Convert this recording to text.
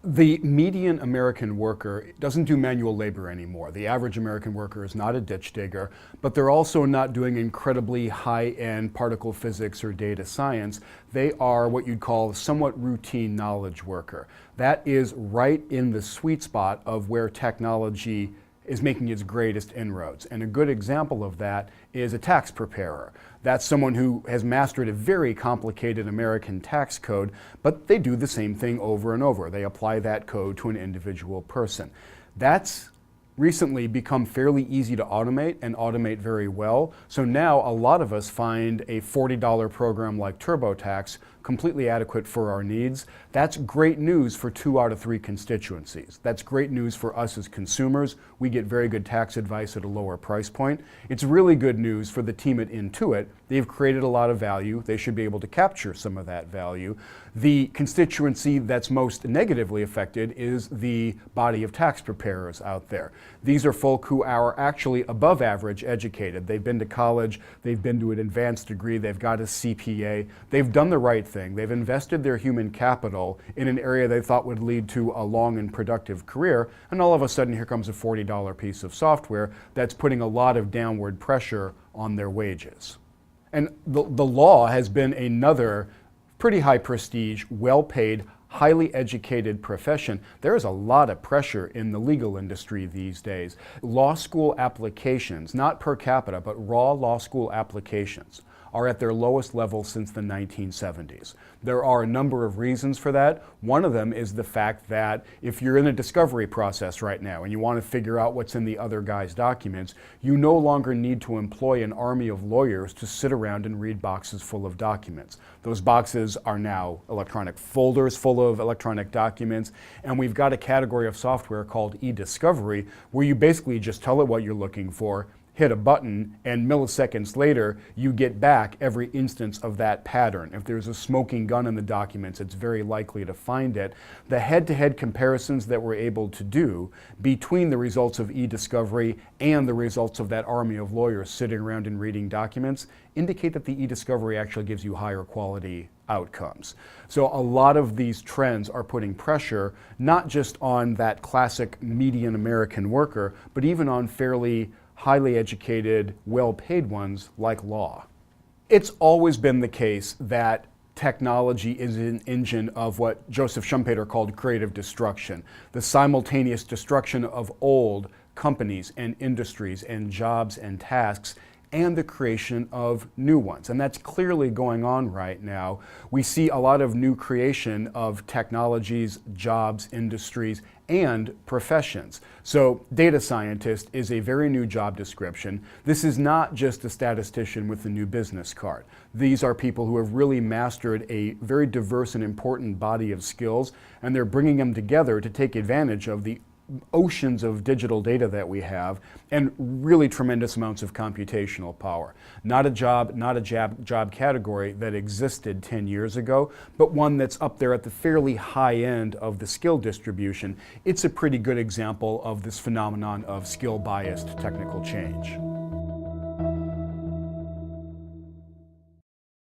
The median American worker doesn't do manual labor anymore. The average American worker is not a ditch digger, but they're also not doing incredibly high-end particle physics or data science. They are what you'd call a somewhat routine knowledge worker. That is right in the sweet spot of where technology is making its greatest inroads. And a good example of that is a tax preparer. That's someone who has mastered a very complicated American tax code, but they do the same thing over and over. They apply that code to an individual person. That's recently become fairly easy to automate and automate very well. So now a lot of us find a $40 program like TurboTax completely adequate for our needs. That's great news for 2 out of 3 constituencies. That's great news for us as consumers. We get very good tax advice at a lower price point. It's really good news for the team at Intuit. They've created a lot of value. They should be able to capture some of that value. The constituency that's most negatively affected is the body of tax preparers out there. These are folk who are actually above average educated. They've been to college, they've been to an advanced degree, they've got a CPA, they've done the right thing. They've invested their human capital in an area they thought would lead to a long and productive career, and all of a sudden here comes a $40 piece of software that's putting a lot of downward pressure on their wages. And the law has been another pretty high prestige, well-paid, highly educated profession. There is a lot of pressure in the legal industry these days. Law school applications, not per capita, but raw law school applications, are at their lowest level since the 1970s. There are a number of reasons for that. One of them is the fact that if you're in a discovery process right now and you want to figure out what's in the other guy's documents, you no longer need to employ an army of lawyers to sit around and read boxes full of documents. Those boxes are now electronic folders full of electronic documents, and we've got a category of software called e-discovery where you basically just tell it what you're looking for, hit a button, and milliseconds later you get back every instance of that pattern. If there's a smoking gun in the documents, it's very likely to find it. The head-to-head comparisons that we're able to do between the results of e-discovery and the results of that army of lawyers sitting around and reading documents indicate that the e-discovery actually gives you higher quality outcomes. So a lot of these trends are putting pressure not just on that classic median American worker, but even on fairly highly educated, well-paid ones like law. It's always been the case that technology is an engine of what Joseph Schumpeter called creative destruction, the simultaneous destruction of old companies and industries and jobs and tasks, and the creation of new ones. And that's clearly going on right now. We see a lot of new creation of technologies, jobs, industries, and professions. So data scientist is a very new job description. This is not just a statistician with a new business card. These are people who have really mastered a very diverse and important body of skills, and they're bringing them together to take advantage of the oceans of digital data that we have and really tremendous amounts of computational power. Not a job category that existed 10 years ago, but one that's up there at the fairly high end of the skill distribution. It's a pretty good example of this phenomenon of skill-biased technical change.